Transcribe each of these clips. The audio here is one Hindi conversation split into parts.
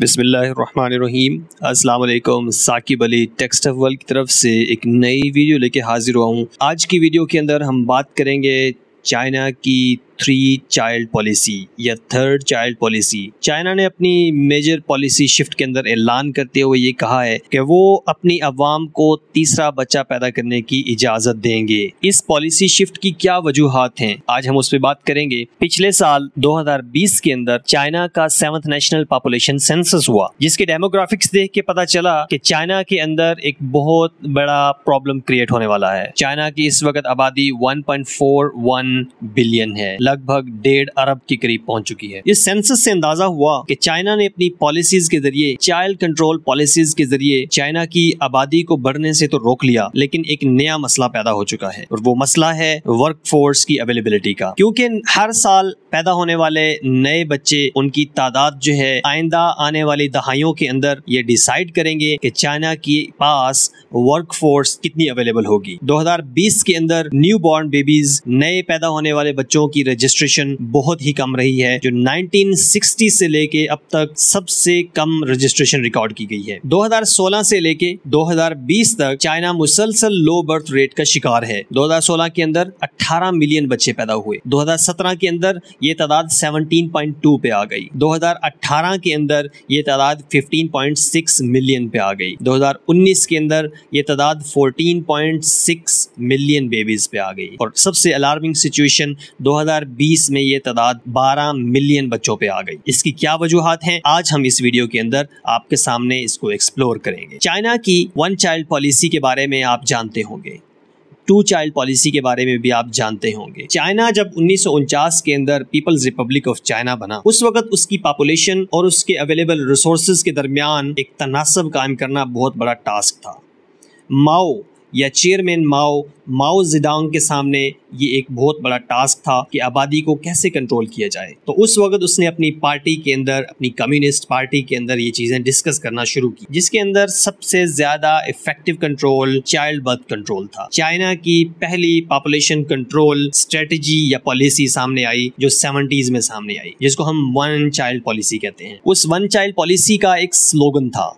बिस्मिल्लाहिर्रहमानिर्रहीम। अस्सलाम वालेकुम। Saqib Ali text of world की तरफ से एक नई वीडियो लेके हाजिर हुआ हूँ। आज की वीडियो के अंदर हम बात करेंगे चाइना की 3 चाइल्ड पॉलिसी या 3rd चाइल्ड पॉलिसी। चाइना ने अपनी मेजर पॉलिसी शिफ्ट के अंदर ऐलान करते हुए ये कहा है कि वो अपनी अवाम को तीसरा बच्चा पैदा करने की इजाज़त देंगे। इस पॉलिसी शिफ्ट की क्या वजूहात हैं, आज हम उस पर बात करेंगे। पिछले साल 2020 के अंदर चाइना का 7th नेशनल पॉपुलेशन सेंसस हुआ, जिसके डेमोग्राफिक्स देख के पता चला कि चाइना के अंदर एक बहुत बड़ा प्रॉब्लम क्रिएट होने वाला है। चाइना की इस वक्त आबादी 1.41 बिलियन है, लगभग 1.5 अरब के करीब पहुंच चुकी है। इस सेंसस से अंदाजा हुआ कि चाइना ने अपनी पॉलिसीज के जरिए, चाइल्ड कंट्रोल पॉलिसीज के जरिए चाइना की आबादी को बढ़ने से तो रोक लिया, लेकिन एक नया मसला पैदा हो चुका है और वो मसला है वर्क फोर्स की अवेलेबिलिटी का। क्योंकि हर साल पैदा होने वाले नए बच्चे, उनकी तादाद जो है आइंदा आने वाली दहाइयों के अंदर ये डिसाइड करेंगे कि चाइना के पास वर्क फोर्स कितनी अवेलेबल होगी। 2020 के अंदर न्यू बॉर्न बेबीज, नए पैदा होने वाले बच्चों की रजिस्ट्रेशन बहुत ही कम रही है, जो 1960 से लेके अब तक सबसे कम रजिस्ट्रेशन रिकॉर्ड की गई है। 2016 से लेके 2020 तक चाइना मुसलसल लो बर्थ रेट का शिकार है। 2016 के अंदर 18 मिलियन बच्चे पैदा हुए। 2017 के अंदर ये तादाद 17.2 पे आ गई। 2018 के अंदर ये तादाद 15.6 मिलियन पे आ गई। 2019 के अंदर ये तादाद 14.6 मिलियन बेबीज पे आ गई और सबसे अलार्मिंग सिचुएशन 2020 में ये तादाद 12 मिलियन बच्चों पे आ गई। इसकी क्या वजूहात हैं, आज हम इस वीडियो के अंदर आपके सामने इसको एक्सप्लोर करेंगे। चाइना की 1 चाइल्ड पॉलिसी के बारे में आप जानते होंगे, 2 चाइल्ड पॉलिसी के बारे में भी आप जानते होंगे। चाइना जब 1949 के अंदर पीपल्स रिपब्लिक ऑफ चाइना बना, उस वक्त उसकी पॉपुलेशन और उसके अवेलेबल रिसोर्सेज के दरमियान एक तनासब कायम करना बहुत बड़ा टास्क था। माओ या चेयरमैन माओ ज़ेडुंग के सामने ये एक बहुत बड़ा टास्क था कि आबादी को कैसे कंट्रोल किया जाए। तो उस वक्त उसने अपनी पार्टी के अंदर, अपनी कम्युनिस्ट पार्टी के अंदर ये चीज़ें डिस्कस करना शुरू की, जिसके अंदर सबसे ज़्यादा effective control child birth control था। चाइना की पहली पॉपुलेशन कंट्रोल स्ट्रेटजी या पॉलिसी सामने आई जो 70s में सामने आई, जिसको हम 1 चाइल्ड पॉलिसी कहते हैं। उस 1 चाइल्ड पॉलिसी का एक स्लोगन था,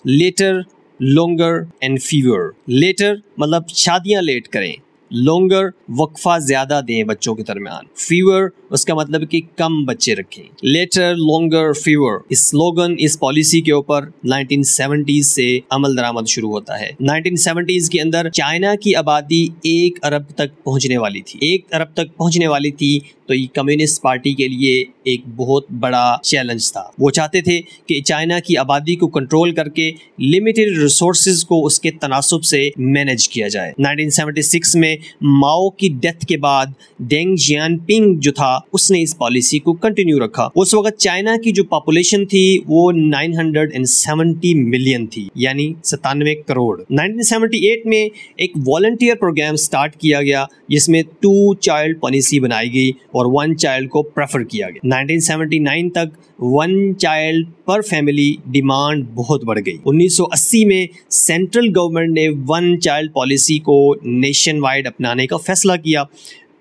later, longer and fewer. Later मतलब शादियां लेट करें, लॉन्गर वक्फा ज्यादा दें बच्चों के दरमियान, फीवर उसका मतलब कि कम बच्चे रखें। लेटर, लॉन्गर, फीवर, इस स्लोगन, इस पॉलिसी के ऊपर 1970s से अमल दरामद शुरू होता है। 1970s के अंदर चाइना की आबादी 1 अरब तक पहुंचने वाली थी। 1 अरब तक पहुंचने वाली थी तो ये कम्युनिस्ट पार्टी के लिए एक बहुत बड़ा चैलेंज था। वो चाहते थे कि चाइना की आबादी को कंट्रोल करके लिमिटेड रिसोर्सेज को उसके तनासुब से मैनेज किया जाए। 1976 में माओ की डेथ के बाद डेंग जियानपिंग जो था, उसने इस पॉलिसी को कंटिन्यू रखा। उस वक्त चाइना की जो पॉपुलेशन थी वो 970 मिलियन थी, यानी 97 करोड़। 1978 में एक वॉलंटियर प्रोग्राम स्टार्ट किया गया जिसमें 2 चाइल्ड पॉलिसी बनाई गई और 1 चाइल्ड को प्रेफर किया गया। 1979 तक 1 चाइल्ड पर फैमिली डिमांड बहुत बढ़ गई। 1980 में सेंट्रल गवर्नमेंट ने 1 चाइल्ड पॉलिसी को नेशन वाइड अपनाने का फैसला किया।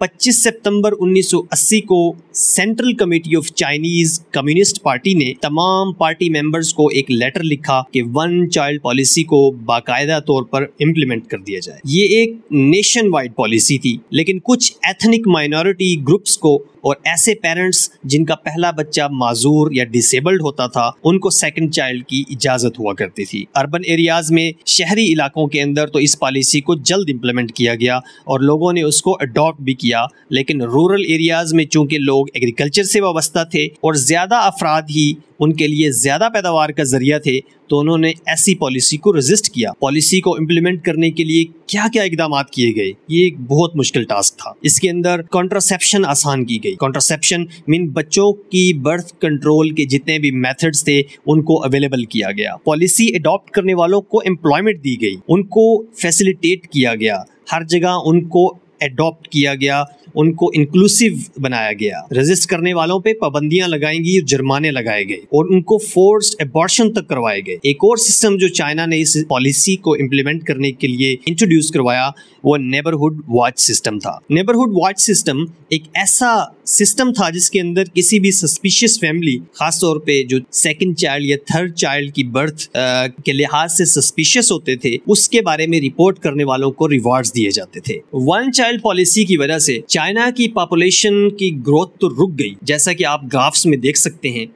25 सितंबर 1980 को central committee of Chinese communist party ने तमाम पार्टी मेंबर्स को एक लेटर लिखा कि 1 चाइल्ड पॉलिसी को बाकायदा तौर पर इम्प्लीमेंट कर दिया जाए। ये एक नेशन वाइड पॉलिसी थी, लेकिन कुछ एथनिक माइनॉरिटी ग्रुप्स को और ऐसे पेरेंट्स जिनका पहला बच्चा माजूर या डिसेबल्ड होता था, उनको 2nd चाइल्ड की इजाजत हुआ करती थी। अर्बन एरियाज में, शहरी इलाकों के अंदर तो इस पॉलिसी को जल्द इंप्लीमेंट किया गया और लोगों ने उसको अडॉप्ट भी किया, लेकिन रूरल एरियाज में चूंकि लोग एग्रीकल्चर से वाबस्ता थे और ज़्यादा अफराद ही उनके लिए ज़्यादा पैदावार का जरिया थे, तो उन्होंने ऐसी पॉलिसी को रेजिस्ट किया। पॉलिसी को इम्प्लीमेंट करने के लिए क्या क्या इकदाम किए गए, ये एक बहुत मुश्किल टास्क था। इसके अंदर कॉन्ट्रासेप्शन आसान की गई। कॉन्ट्रासेप्शन मीन बच्चों की बर्थ कंट्रोल के जितने भी मेथड्स थे उनको अवेलेबल किया गया। पॉलिसी अडॉप्ट करने वालों को एम्प्लॉयमेंट दी गई, उनको फैसिलिटेट किया गया, हर जगह उनको अडॉप्ट किया गया, उनको इंक्लूसिव बनाया गया। रेजिस्ट करने वालों पे पाबंदियां लगाई गई, जुर्माने लगाए गए और उनको फोर्स्ड एबॉर्शन तक करवाए गए। एक और सिस्टम जो चाइना ने इस पॉलिसी को इम्प्लीमेंट करने के लिए इंट्रोड्यूस करवाया वो नेबरहुड वॉच सिस्टम था। नेबरहुड वॉच सिस्टम एक ऐसा सिस्टम था जिसके अंदर किसी भी सस्पिशियस फैमिली, खासतौर पे जो सेकंड चाइल्ड या थर्ड चाइल्ड की बर्थ के लिहाज से सस्पिशियस होते थे, उसके बारे में रिपोर्ट करने वालों को रिवॉर्ड्स दिए जाते थे। वन चाइल्ड पॉलिसी की वजह से चाइना की पॉपुलेशन की ग्रोथ तो रुक गई, जैसा कि आप ग्राफ्स में देख सकते हैं।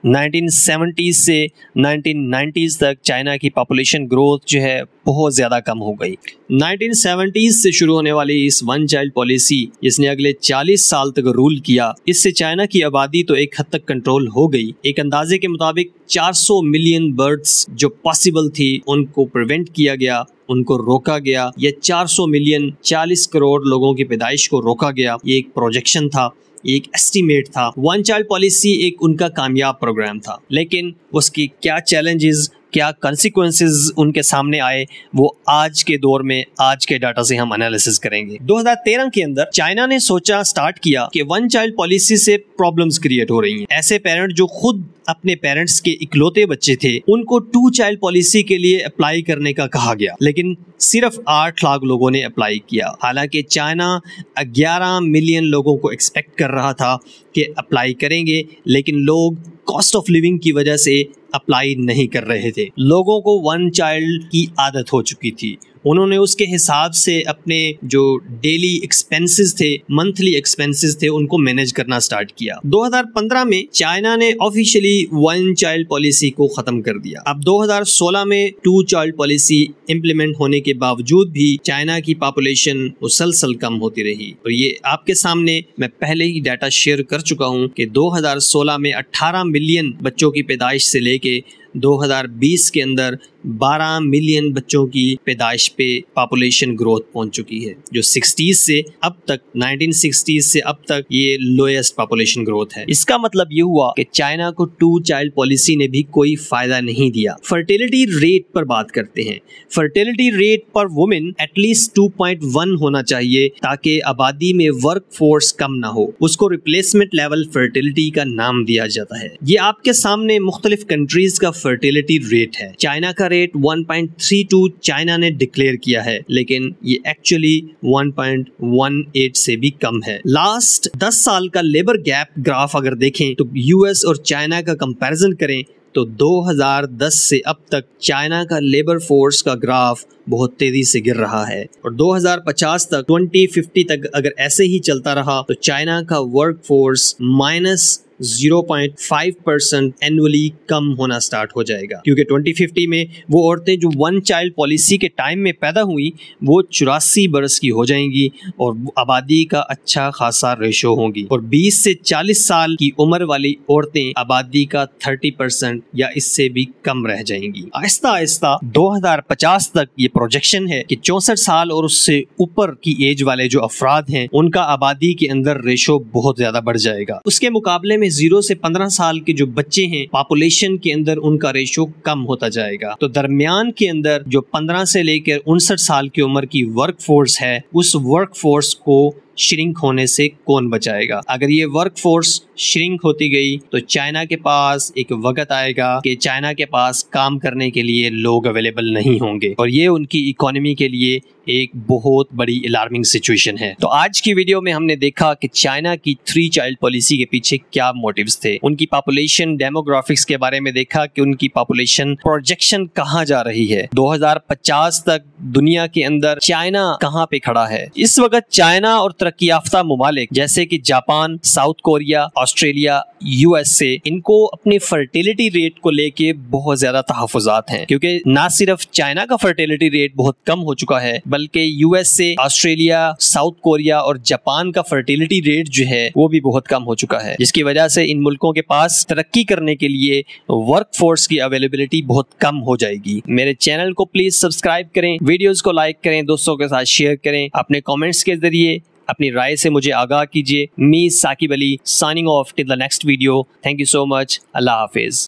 1970s से 1990s तक चाइना की पॉपुलेशन ग्रोथ जो है बहुत ज़्यादा कम हो गई। 1970s से शुरू होने वाली इस वन चाइल्ड पॉलिसी जिसने अगले 40 साल तक रूल किया, इससे चाइना की आबादी तो एक हद तक कंट्रोल हो गई। एक अंदाजे के मुताबिक 400 मिलियन बर्ड्स जो पॉसिबल थी उनको प्रिवेंट किया गया, उनको रोका गया। ये 400 मिलियन 40 करोड़ लोगों की पैदाइश को रोका गया। ये एक प्रोजेक्शन था, एक एस्टीमेट था। वन चाइल्ड पॉलिसी एक उनका कामयाब प्रोग्राम था, लेकिन उसकी क्या चैलेंजेस, क्या कॉन्सिक्वेंसेस उनके सामने आए, वो आज के दौर में आज के डाटा से हम एनालिसिस करेंगे। 2013 के अंदर चाइना ने स्टार्ट किया कि वन चाइल्ड पॉलिसी से प्रॉब्लम्स क्रिएट हो रही हैं। ऐसे पेरेंट जो खुद अपने पेरेंट्स के इकलौते बच्चे थे, उनको 2 चाइल्ड पॉलिसी के लिए अप्लाई करने का कहा गया, लेकिन सिर्फ 8 लाख लोगों ने अप्लाई किया। हालांकि चाइना 11 मिलियन लोगों को एक्सपेक्ट कर रहा था कि अप्लाई करेंगे, लेकिन लोग कॉस्ट ऑफ लिविंग की वजह से अप्लाई नहीं कर रहे थे। लोगों को वन चाइल्ड की आदत हो चुकी थी। उन्होंने उसके हिसाब से अपने जो डेली एक्सपेंसेस थे, मंथली एक्सपेंसेस थे, उनको मैनेज करना स्टार्ट किया। 2015 में चाइना ने ऑफिशियली वन चाइल्ड पॉलिसी को खत्म कर दिया। अब 2016 में 2 चाइल्ड पॉलिसी इंप्लीमेंट होने के बावजूद भी चाइना की पॉपुलेशन मुसलसल कम होती रही। और ये आपके सामने मैं पहले ही डाटा शेयर कर चुका हूँ कि 2016 में 18 मिलियन बच्चों की पैदाइश से लेके 2020 के अंदर 12 मिलियन बच्चों की पैदाइश पे पॉपुलेशन ग्रोथ पहुंच चुकी है, जो 60s से अब तक 1960s से अब तक ये लोएस्ट पॉपुलेशन ग्रोथ है। इसका मतलब ये हुआ कि चाइना को 2 चाइल्ड पॉलिसी ने भी कोई फायदा नहीं दिया। फर्टिलिटी रेट पर बात करते हैं। फर्टिलिटी रेट पर वुमेन एटलीस्ट 2.1 होना चाहिए ताकि आबादी में वर्क फोर्स कम ना हो। उसको रिप्लेसमेंट लेवल फर्टिलिटी का नाम दिया जाता है। ये आपके सामने मुख्तलिफ कंट्रीज का फर्टिलिटी रेट है। चाइना का रेट 1.32 चाइना ने डिक्लेयर किया है, लेकिन ये एक्चुअली 1.18 से भी कम है। लास्ट 10 साल का लेबर गैप ग्राफ अगर देखें तो यूएस और चाइना का कंपैरिजन करें तो 2010 से अब तक चाइना का लेबर फोर्स का ग्राफ बहुत तेजी से गिर रहा है और 2050 तक 2050 तक अगर ऐसे ही चलता रहा तो चाइना का वर्क फोर्स -0.5% एनुअली कम होना स्टार्ट हो जाएगा, क्योंकि 2050 में वो औरतें जो वन चाइल्ड पॉलिसी के टाइम में पैदा हुई वो 84 बरस की हो जाएंगी और आबादी का अच्छा खासा रेशो होंगी और 20 से 40 साल की उम्र वाली औरतें आबादी का 30% या इससे भी कम रह जाएंगी। आहिस्ता आहिस्ता 2050 तक ये प्रोजेक्शन है कि 64 साल और उससे ऊपर की एज वाले जो अफराद हैं उनका आबादी के अंदर रेशो बहुत ज्यादा बढ़ जाएगा। उसके मुकाबले में 0 से 15 साल के जो बच्चे हैं पॉपुलेशन के अंदर उनका रेशो कम होता जाएगा। तो दरमियान के अंदर जो 15 से लेकर 59 साल की उम्र की वर्क फोर्स है, उस वर्क फोर्स को श्रिंक होने से कौन बचाएगा? अगर ये वर्क फोर्स श्रिंक होती गई तो चाइना के पास एक वक्त आएगा कि चाइना के पास काम करने के लिए लोग अवेलेबल नहीं होंगे और ये उनकी इकोनॉमी के लिए एक बहुत बड़ी अलार्मिंग सिचुएशन है। तो आज की वीडियो में हमने देखा कि चाइना की 3 चाइल्ड पॉलिसी के पीछे क्या मोटिव्स थे, उनकी पॉपुलेशन डेमोग्राफिक्स के बारे में देखा कि उनकी पॉपुलेशन प्रोजेक्शन कहाँ जा रही है, 2050 तक दुनिया के अंदर चाइना कहाँ पे खड़ा है। इस वक्त चाइना और तरक्की याफ्ता मुमालिक जैसे कि Japan, south Korea, Australia, USA, इनको अपने फर्टिलिटी रेट को लेके बहुत ज्यादा तहफुजात हैं, क्योंकि ना सिर्फ चाइना का फर्टिलिटी रेट बहुत कम हो चुका है बल्कि यूएसए, ऑस्ट्रेलिया, साउथ कोरिया और जापान का फर्टिलिटी रेट जो है वो भी बहुत कम हो चुका है, जिसकी वजह से इन मुल्कों के पास तरक्की करने के लिए वर्क फोर्स की अवेलेबिलिटी बहुत कम हो जाएगी। मेरे चैनल को प्लीज सब्सक्राइब करें, वीडियोस को लाइक करें, दोस्तों के साथ शेयर करें, अपने कमेंट्स के जरिए अपनी राय से मुझे आगाह कीजिए। Me Saqib Ali signing off till the next video. Thank you so much. अल्लाह हाफिज।